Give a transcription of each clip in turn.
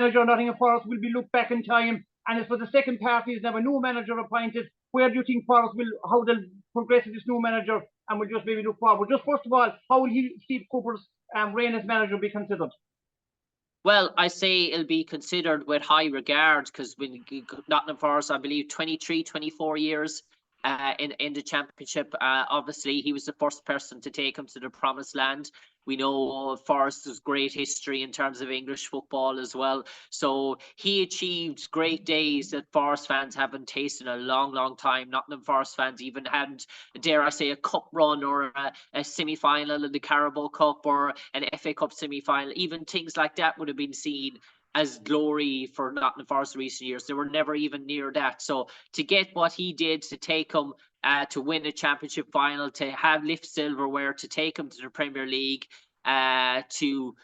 manager of Nottingham Forest will be looked back in time, and as for the second part is now a new manager appointed. Where do you think Forest how they'll progress with this new manager, and we'll just maybe look forward? Just first of all, how will Steve Cooper's reign as manager be considered? Well, I say it'll be considered with high regard, because when Nottingham Forest, I believe, 23, 24 years in the Championship. Obviously, he was the first person to take him to the promised land. We know Forest's great history in terms of English football as well. So he achieved great days that Forest fans haven't tasted in a long, long time. Nottingham Forest fans even hadn't, dare I say, a cup run or a semi-final in the Carabao Cup or an FA Cup semi-final. Even things like that would have been seen as glory for Nottingham Forest recent years. They were never even near that. So to get what he did, to take him to win a championship final, to have lift silverware, to take him to the Premier League, to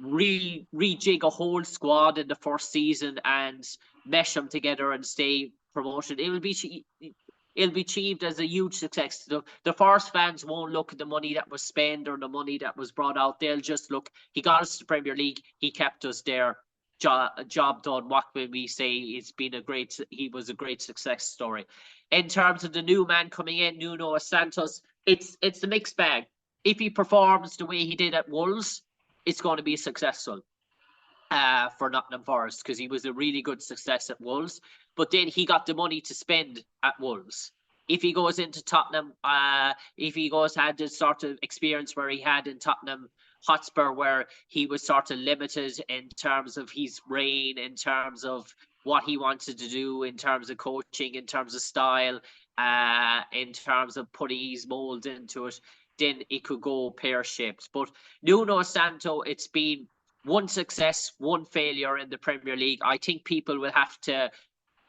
rejig a whole squad in the first season and mesh them together and stay promoted, it'll be achieved as a huge success. The Forest fans won't look at the money that was spent or the money that was brought out. They'll just look, he got us to the Premier League, he kept us there. Job done. What will we say? He was a great success story. In terms of the new man coming in, Nuno Santos, it's a mixed bag. If he performs the way he did at Wolves, it's going to be successful for Nottingham Forest, because he was a really good success at Wolves. But then he got the money to spend at Wolves. If he goes into Tottenham, if he had the sort of experience where he had in Tottenham Hotspur, where he was sort of limited in terms of his reign, in terms of what he wanted to do, in terms of coaching, in terms of style, in terms of putting his mould into it, then it could go pear-shaped. But Nuno Santo, it's been one success, one failure in the Premier League. I think people will have to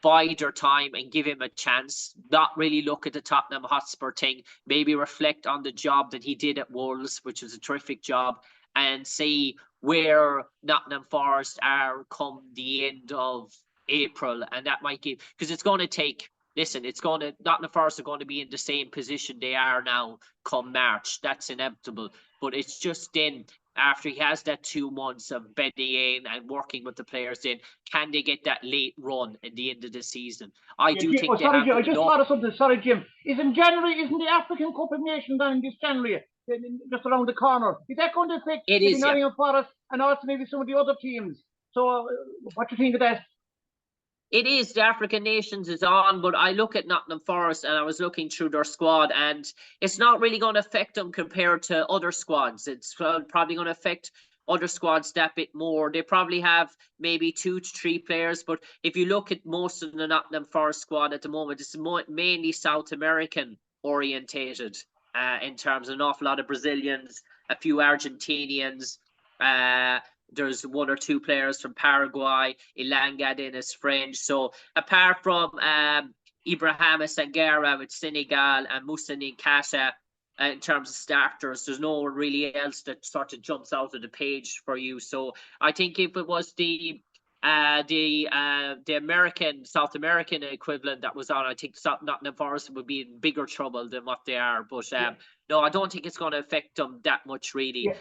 bide their time and give him a chance, not really look at the Tottenham Hotspur thing, maybe reflect on the job that he did at Wolves, which was a terrific job, and see where Nottingham Forest are come the end of April. And that might give, because it's going to take, Nottingham Forest are going to be in the same position they are now come March. That's inevitable. But it's just then, after he has that 2 months of bedding in and working with the players, then can they get that late run at the end of the season? I do think they have. Jim, I just thought of something. Sorry, Jim. Isn't the African Cup of Nations on this January, just around the corner? Is that going to affect Nottingham Forest and also maybe some of the other teams? So what do you think of that? It is. The African Nations is on, but I look at Nottingham Forest and I was looking through their squad, and it's not really going to affect them compared to other squads. It's probably going to affect other squads that bit more. They probably have maybe 2 to 3 players, but if you look at most of the Nottingham Forest squad at the moment, it's mainly South American orientated in terms of an awful lot of Brazilians, a few Argentinians, there's 1 or 2 players from Paraguay. Ilanga then is French. So apart from Ibrahima Sangara with Senegal and Moussa Ninkata in terms of starters, there's no one really else that sort of jumps out of the page for you. So I think if it was the South American equivalent that was on, I think Nottingham Forest would be in bigger trouble than what they are. But no, I don't think it's going to affect them that much, really.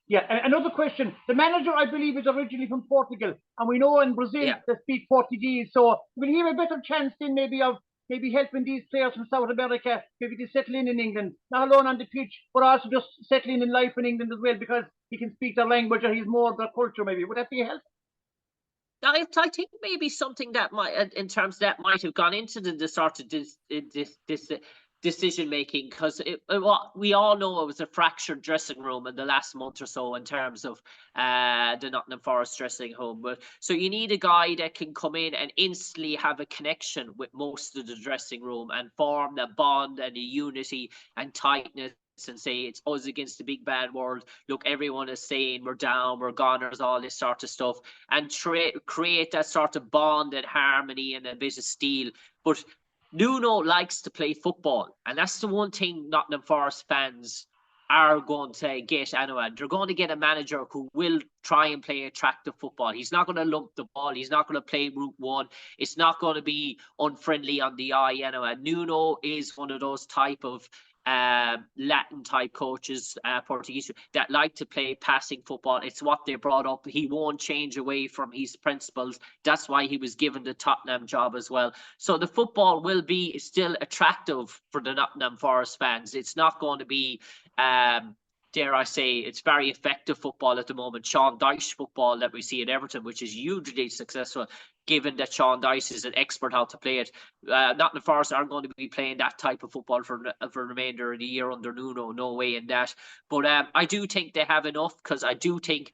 Yeah. Another question. The manager, I believe, is originally from Portugal, and we know in Brazil they speak Portuguese. So will he have a better chance then maybe of helping these players from South America, maybe to settle in England, not alone on the pitch, but also just settling in life in England as well, because he can speak their language or he's more of their culture maybe. Would that be a help? I think maybe something that might, in terms of that, might have gone into the sort of this decision making, because we all know it was a fractured dressing room in the last month or so in terms of the Nottingham Forest dressing room. But so you need a guy that can come in and instantly have a connection with most of the dressing room and form the bond and the unity and tightness, and say it's us against the big bad world. Look, everyone is saying we're down, we're goners, all this sort of stuff, and create that sort of bond and harmony and a bit of steel. But Nuno likes to play football, and that's the one thing Nottingham Forest fans are going to get anyway. They're going to get a manager who will try and play attractive football. He's not going to lump the ball. He's not going to play route one. It's not going to be unfriendly on the eye anyway. Nuno is one of those type of Latin type coaches, Portuguese, that like to play passing football. It's what they brought up. He won't change away from his principles. That's why he was given the Tottenham job as well. So the football will be still attractive for the Nottingham Forest fans. It's not going to be dare I say, it's very effective football at the moment. Sean Dyche football that we see at Everton, which is hugely successful, given that Sean Dyche is an expert how to play it. Nottingham Forest aren't going to be playing that type of football for the remainder of the year under Nuno. No way in that. But I do think they have enough, because I do think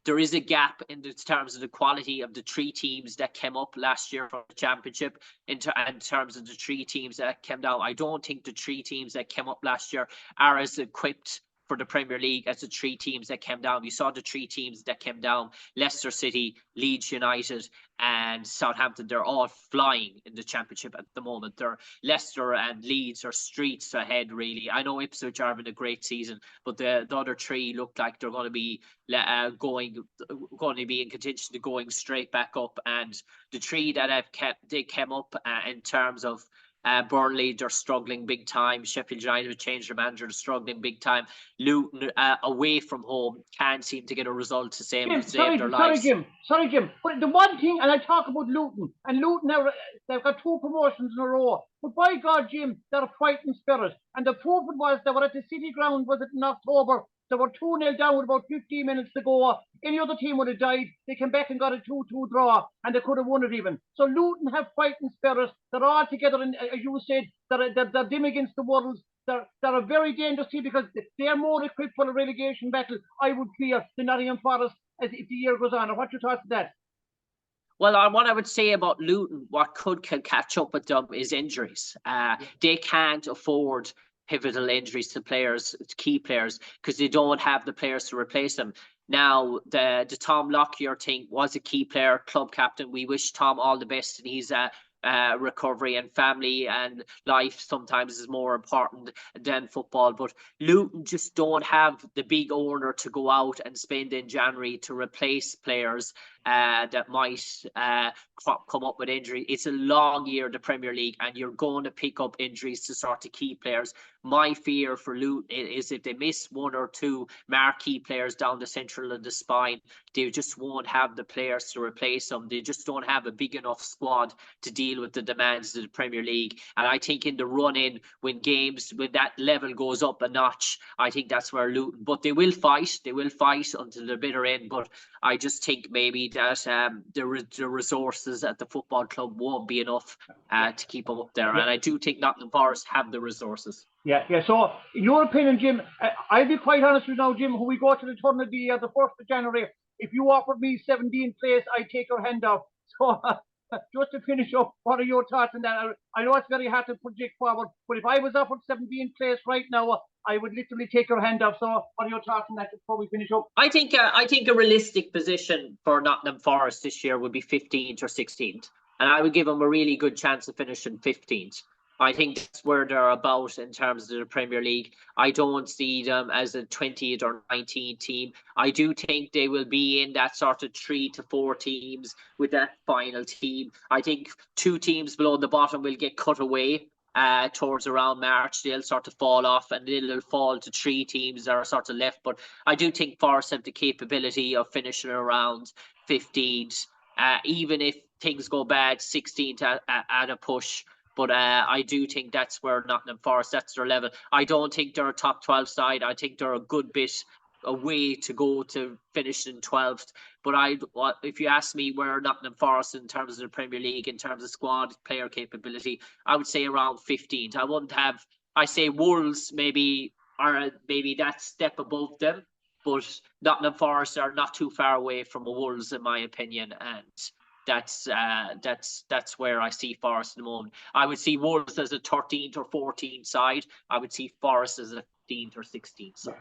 there is a gap in terms of the quality of the 3 teams that came up last year from the Championship in terms of the 3 teams that came down. I don't think the 3 teams that came up last year are as equipped for the Premier League as the 3 teams that came down. You saw the 3 teams that came down: Leicester City, Leeds United and Southampton. They're all flying in the Championship at the moment. Leicester and Leeds are streets ahead, really. I know Ipswich are having a great season, but the other 3 look like they're going to be going to be in contention to going straight back up. And the 3 that they came up in terms of Burnley, they're struggling big time. Sheffield United have changed their manager, they're struggling big time. Luton, away from home, can't seem to get a result to save their lives. Sorry, Jim. But the one thing, and I talk about Luton, and Luton now, they've got 2 promotions in a row. But by God, Jim, they're a fighting spirit. And the proof it was, they were at the City Ground, was it in October? They were 2-0 down with about 15 minutes to go. Any other team would have died. They came back and got a 2-2 draw, and they could have won it even. So Luton have fighting spirit. They're all together, and as you said, they're dim against the worlds. They're a very dangerous team, because they're more equipped for a relegation battle, I would fear, than Nottingham Forest as if the year goes on. Or what's your thoughts on that? Well, what I would say about Luton, what could catch up with them is injuries. They can't afford pivotal injuries to players, key players, because they don't have the players to replace them. Now, the Tom Lockyer thing was a key player, club captain. We wish Tom all the best, and he's recovery, and family and life sometimes is more important than football. But Luton just don't have the big owner to go out and spend in January to replace players that might come up with injury. It's a long year, the Premier League, and you're going to pick up injuries to sort of key players. My fear for Luton is if they miss 1 or 2 marquee players down the central of the spine, they just won't have the players to replace them. They just don't have a big enough squad to deal with the demands of the Premier League. And I think in the run-in, when that level goes up a notch, I think that's where Luton, but they will fight until the bitter end. But I just think maybe that the resources at the football club won't be enough to keep them up there. And I do think Nottingham Forest have the resources. Yeah. So, in your opinion, Jim, I'll be quite honest with you now, Jim, when we go to the tournament the 1st of January, if you offered me 17th place, I'd take your hand off. So, just to finish up, what are your thoughts on that? I know it's very hard to project forward, but if I was offered 17th place right now, I would literally take your hand off. So, what are your thoughts on that before we finish up? I think a realistic position for Nottingham Forest this year would be 15th or 16th, and I would give them a really good chance of finishing 15th. I think that's where they're about in terms of the Premier League. I don't see them as a 20th or 19th team. I do think they will be in that sort of 3 to 4 teams with that final team. I think 2 teams below the bottom will get cut away towards around March. They'll sort of fall off, and it'll fall to 3 teams that are sort of left. But I do think Forest have the capability of finishing around 15th, even if things go bad, 16th at a push. But I do think that's where Nottingham Forest, that's their level. I don't think they're a top 12 side. I think they're a good bit away to go to finish in 12th. But if you ask me where Nottingham Forest in terms of the Premier League, in terms of squad player capability, I would say around 15th. I say Wolves maybe are that step above them, but Nottingham Forest are not too far away from a Wolves in my opinion, and that's where I see Forest at the moment. I would see Wolves as a 13th or 14th side. I would see Forest as a 15th or 16th side.